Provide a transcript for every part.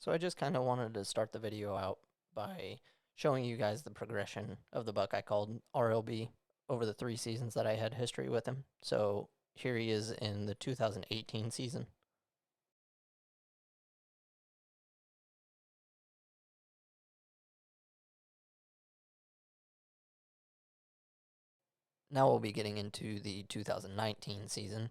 So I just kind of wanted to start the video out by showing you guys the progression of the buck I called RLB over the 3 seasons that I had history with him. So here he is in the 2018 season. Now we'll be getting into the 2019 season.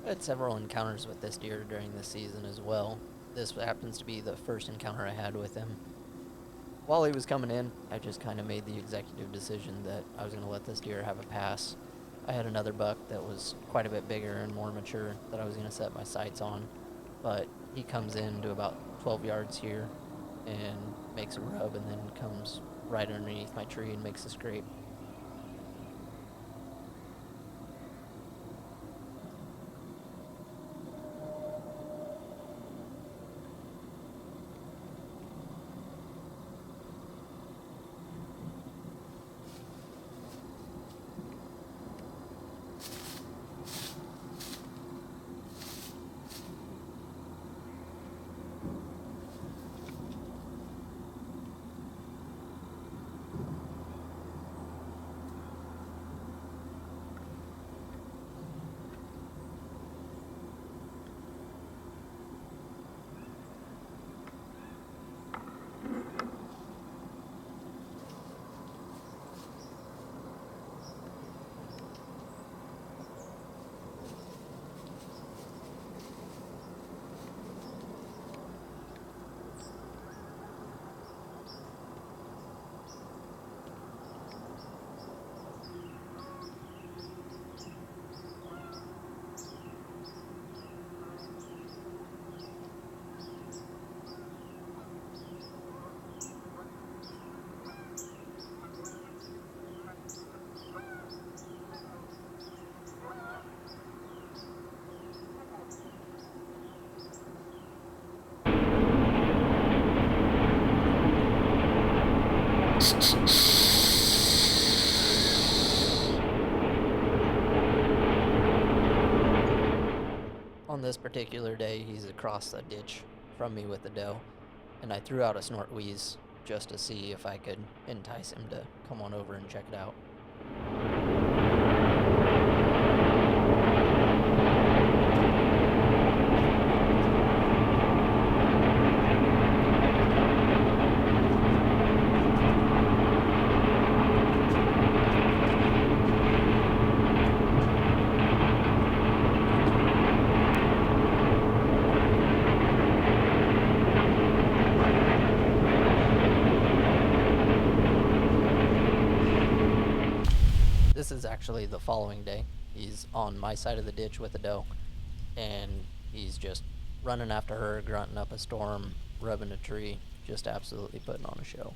I had several encounters with this deer during this season as well. This happens to be the first encounter I had with him. While he was coming in, I just kind of made the executive decision that I was going to let this deer have a pass. I had another buck that was quite a bit bigger and more mature that I was going to set my sights on, but he comes in to about 12 yards here and makes a rub and then comes right underneath my tree and makes a scrape. On this particular day, he's across the ditch from me with the doe, and I threw out a snort wheeze just to see if I could entice him to come on over and check it out. This is actually the following day. He's on my side of the ditch with the doe, and he's just running after her, grunting up a storm, rubbing a tree, just absolutely putting on a show.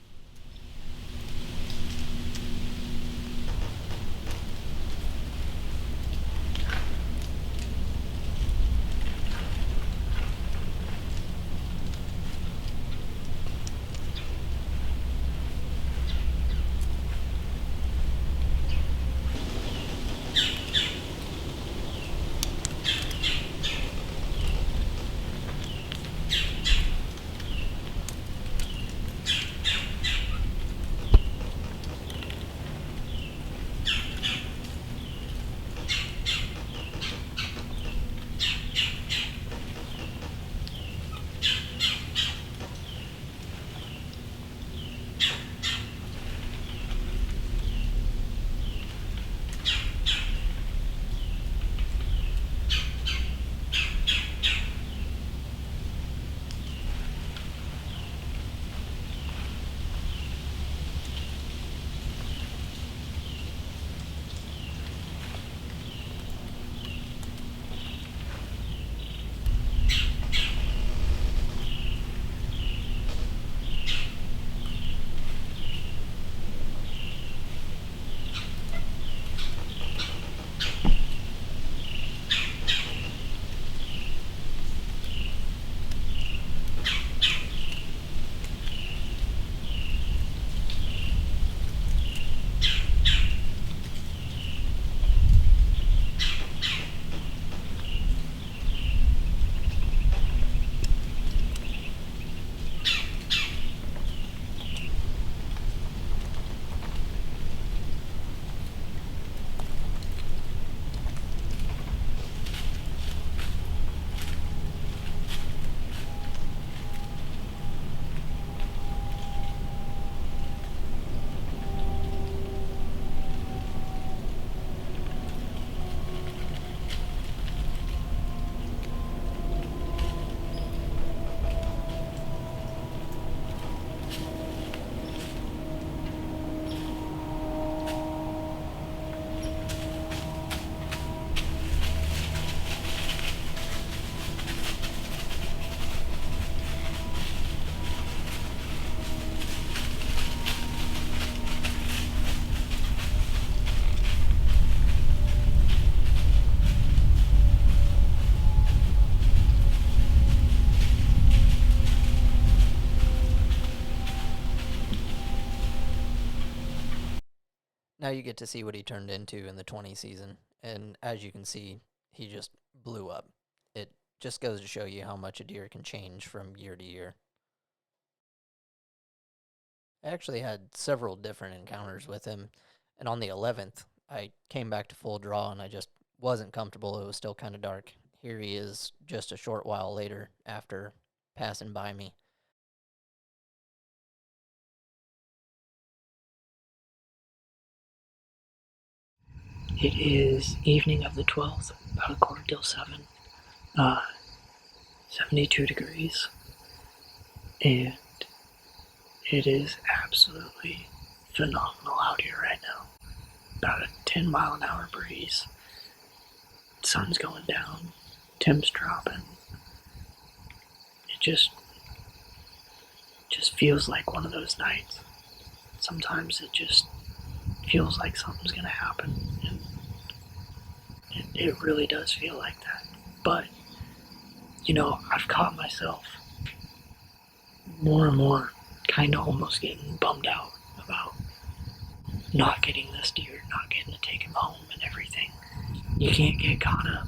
Now you get to see what he turned into in the 20 season, and as you can see, he just blew up. It just goes to show you how much a deer can change from year to year. I actually had several different encounters with him, and on the 11th, I came back to full draw and I just wasn't comfortable. It was still kind of dark. Here he is just a short while later after passing by me. It is evening of the 12th, about a quarter till 7, uh, 72 degrees, and it is absolutely phenomenal out here right now. About a 10-mile-an-hour breeze. Sun's going down, temps dropping. It just feels like one of those nights. Sometimes it just feels like something's gonna happen, and it really does feel like that. But I've caught myself more and more kind of almost getting bummed out about not getting this deer, not getting to take him home and everything. You can't get caught up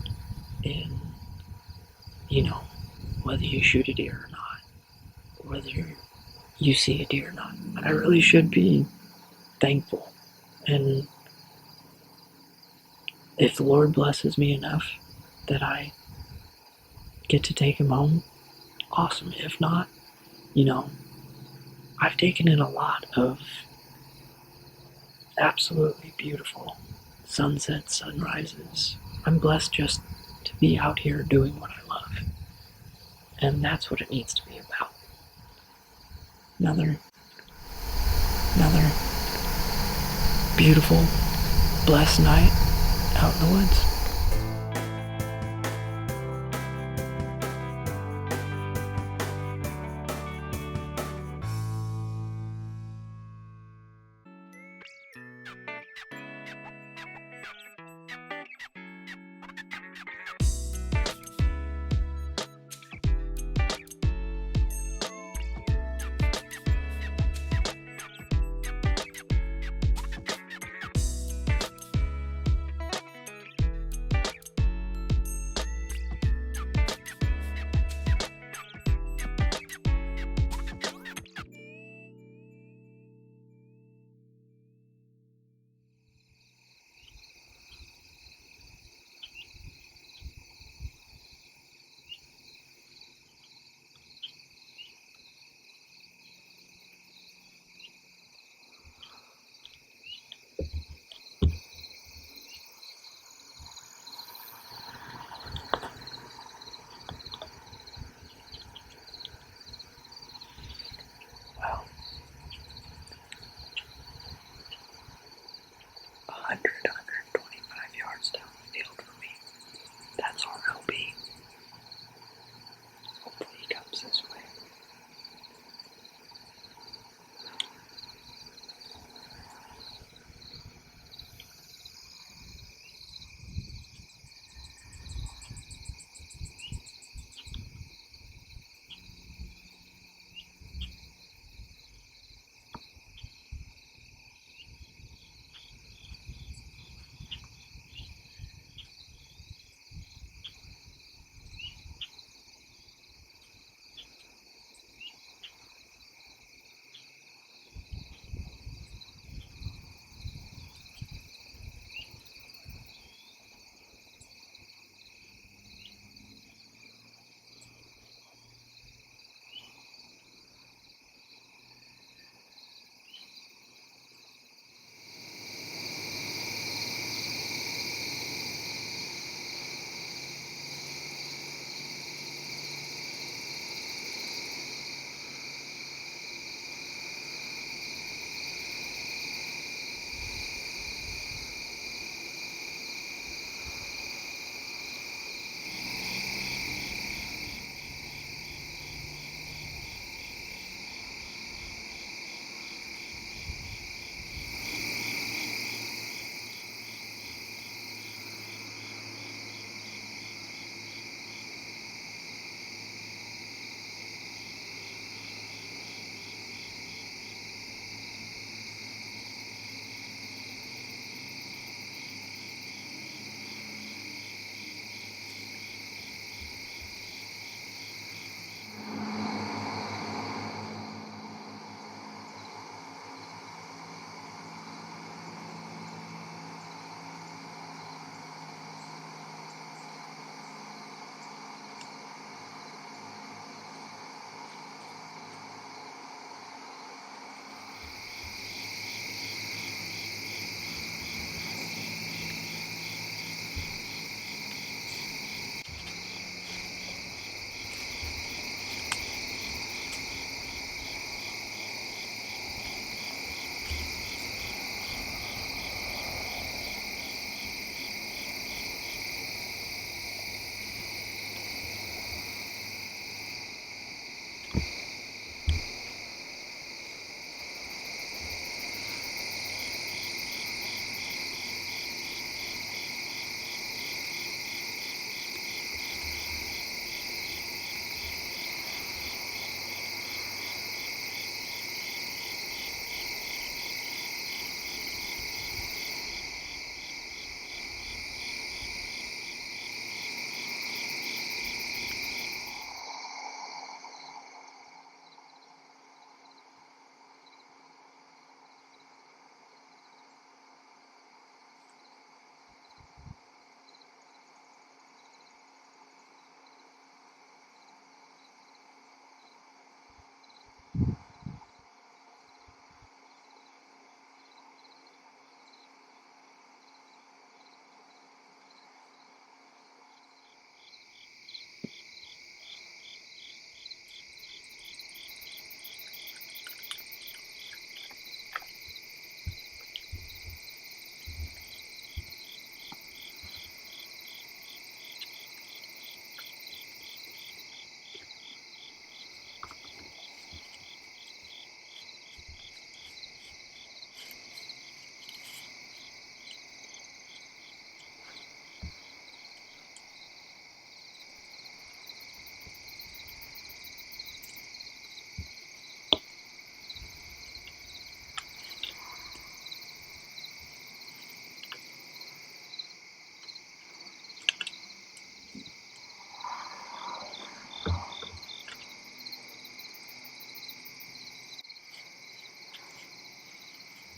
in, whether you shoot a deer or not, whether you see a deer or not. I really should be thankful. And if the Lord blesses me enough that I get to take him home, awesome. If not, I've taken in a lot of absolutely beautiful sunsets, sunrises. I'm blessed just to be out here doing what I love. And that's what it needs to be about. Another beautiful, blessed night out in the woods.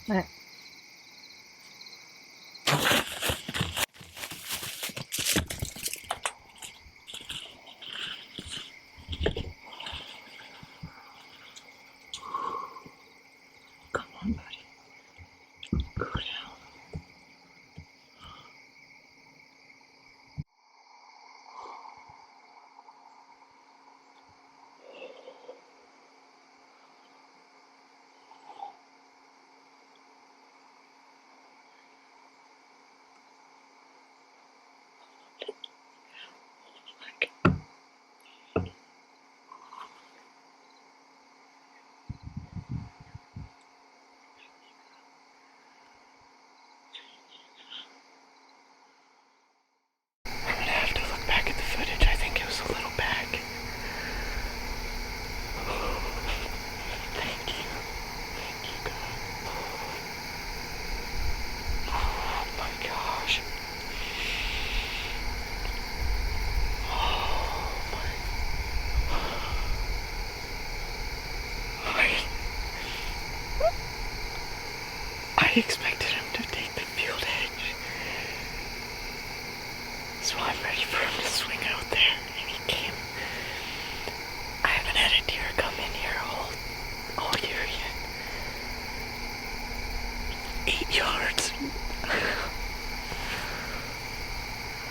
Eh. Come on, buddy. Go down. I'm gonna have to look back at the footage. I think it was a little back. Thank you. Thank you, God. Oh my gosh. Oh my. I expected him to take the field edge. So I'm ready for him to swing out there. And he came. I haven't had a deer come in here all year yet. 8 yards.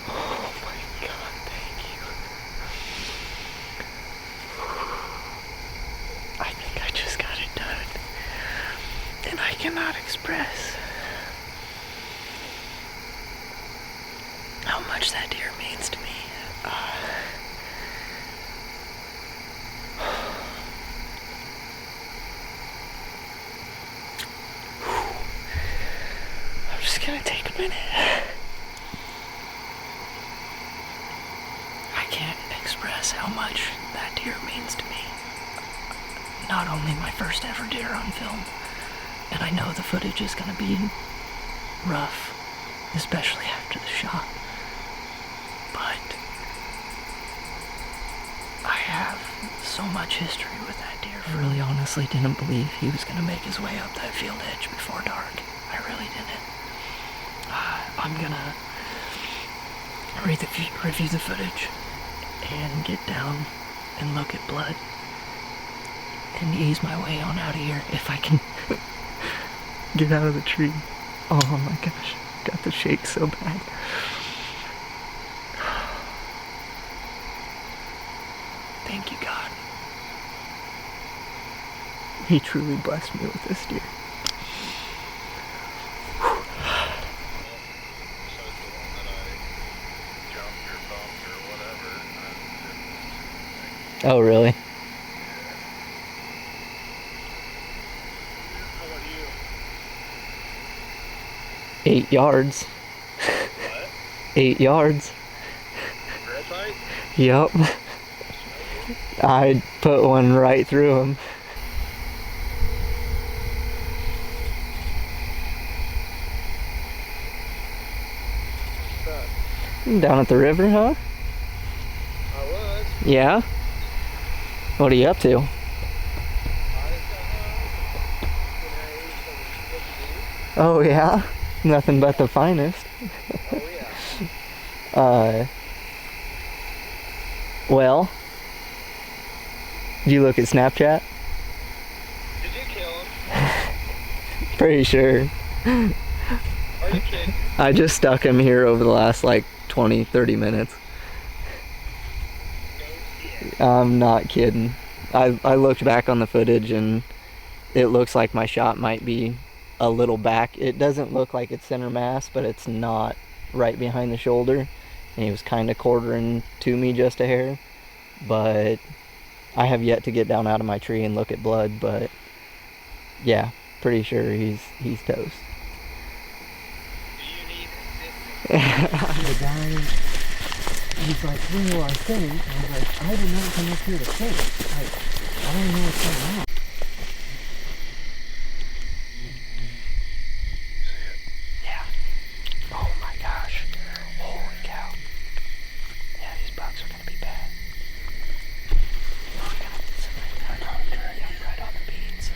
Oh my God, thank you. I think I just got it done. And I cannot express how much that deer means to me. I'm just gonna take a minute. I can't express how much that deer means to me. Not only my first ever deer on film, and I know the footage is gonna be rough, especially after the shot, but I have so much history with that deer. I really honestly didn't believe he was gonna make his way up that field edge before dark. I really didn't. I'm gonna review the footage and get down and look at blood and ease my way on out of here if I can get out of the tree. Oh my gosh, got the shake so bad. Thank you, God. He truly blessed me with this deer. Oh, really? How about you? 8 yards. What? 8 yards. Red light? Yup. I put one right through him. What's that? Down at the river, huh? I was. Yeah? What are you up to? I just got home. And I ate some cookies. Oh, yeah? Nothing but the finest. Oh, yeah. Well, did you look at Snapchat? Did you kill him? Pretty sure. Are you kidding? I just stuck him here over the last like 20, 30 minutes. I'm not kidding. I looked back on the footage and it looks like my shot might be a little back. It doesn't look like it's center mass, but it's not right behind the shoulder. And he was kind of quartering to me just a hair. But I have yet to get down out of my tree and look at blood, but yeah, pretty sure he's toast. Do you need assistance? The guy, he's like, where do I sing? I was like, I did not come up here to sing. Like, I don't know what's going on. Yeah. Oh my gosh. Holy cow. Yeah, these bugs are gonna be bad. Oh, yeah. Right on the beans.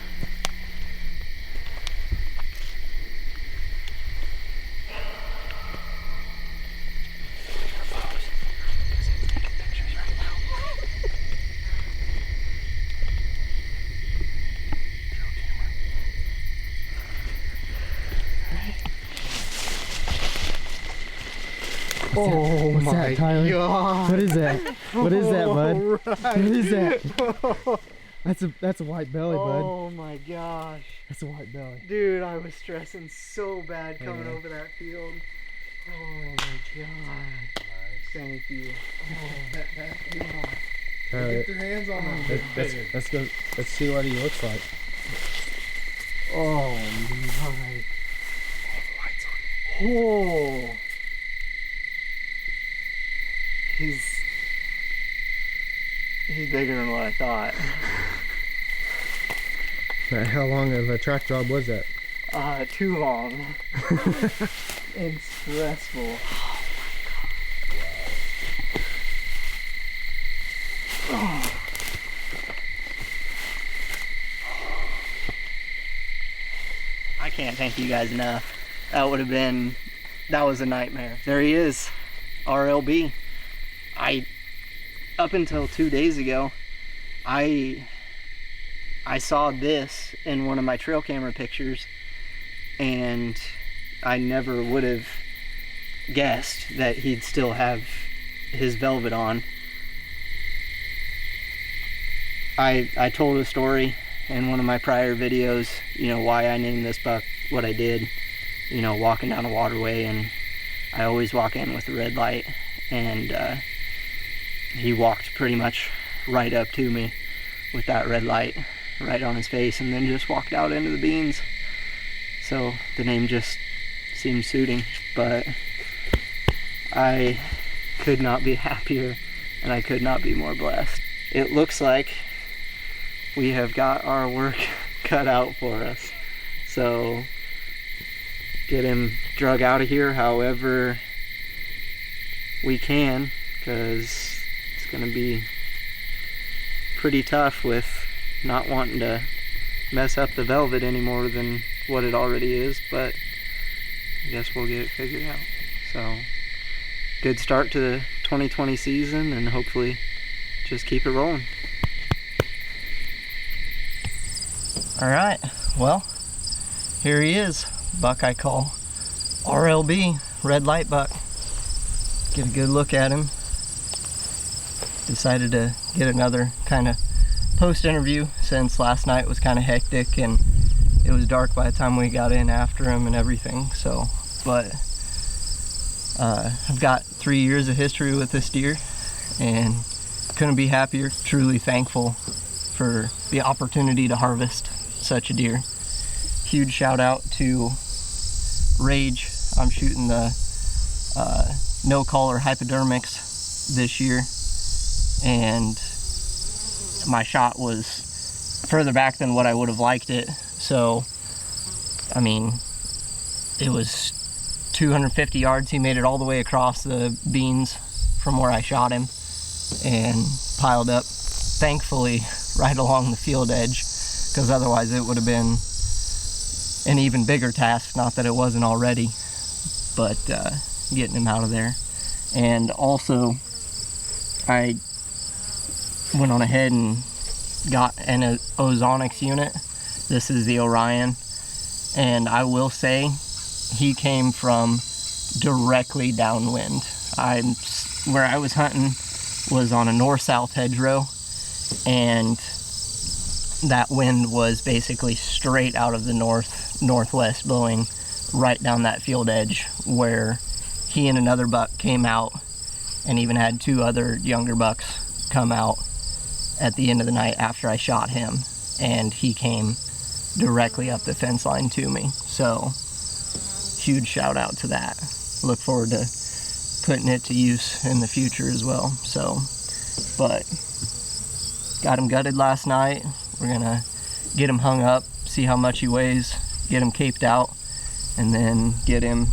Oh What's my that, Tyler? God. What is that? What is that, bud? Alright. What is that? That's a white belly, bud. Oh my gosh. That's a white belly. Dude, I was stressing so bad coming Yeah. over that field. Oh my God. Thank you. Oh, Tyler, get your hands on that. let's go. Let's see what he looks like. Oh my. Oh. He's bigger than what I thought. How long of a track job was that? Too long. And stressful. Oh. I can't thank you guys enough. That was a nightmare. There he is, RLB. Up until 2 days ago, I saw this in one of my trail camera pictures, and I never would have guessed that he'd still have his velvet on. I told a story in one of my prior videos, you know, why I named this buck what I did, you know, walking down a waterway, and I always walk in with a red light, and he walked pretty much right up to me with that red light right on his face, and then just walked out into the beans. So the name just seemed suiting, but I could not be happier, and I could not be more blessed. It looks like we have got our work cut out for us. So get him drug out of here however we can, because it's gonna be pretty tough with not wanting to mess up the velvet any more than what it already is, but I guess we'll get it figured out. So good start to the 2020 season, and hopefully just keep it rolling. All right, well, here he is, buck I call RLB, red light buck. Get a good look at him. Decided to get another kind of post interview since last night was kind of hectic and it was dark by the time we got in after him and everything. So, but I've got 3 years of history with this deer and couldn't be happier. Truly thankful for the opportunity to harvest such a deer. Huge shout out to Rage. I'm shooting the no collar hypodermics this year, and my shot was further back than what I would have liked it. So, I mean, it was 250 yards. He made it all the way across the beans from where I shot him and piled up, thankfully, right along the field edge, because otherwise it would have been an even bigger task. Not that it wasn't already, but getting him out of there. And also, I went on ahead and got an ozonics unit. This is the Orion, and I will say he came from directly downwind. Where I was hunting was on a north-south hedgerow, and that wind was basically straight out of the northwest, blowing right down that field edge, where he and another buck came out, and even had 2 other younger bucks come out at the end of the night after I shot him, and he came directly up the fence line to me. So huge shout out to that. Look forward to putting it to use in the future as well. So, but got him gutted last night. We're gonna get him hung up, see how much he weighs, get him caped out, and then get him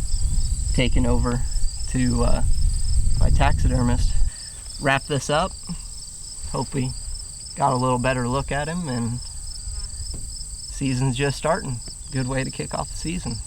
taken over to my taxidermist. Wrap this up. Hope we got a little better look at him, and season's just starting. Good way to kick off the season.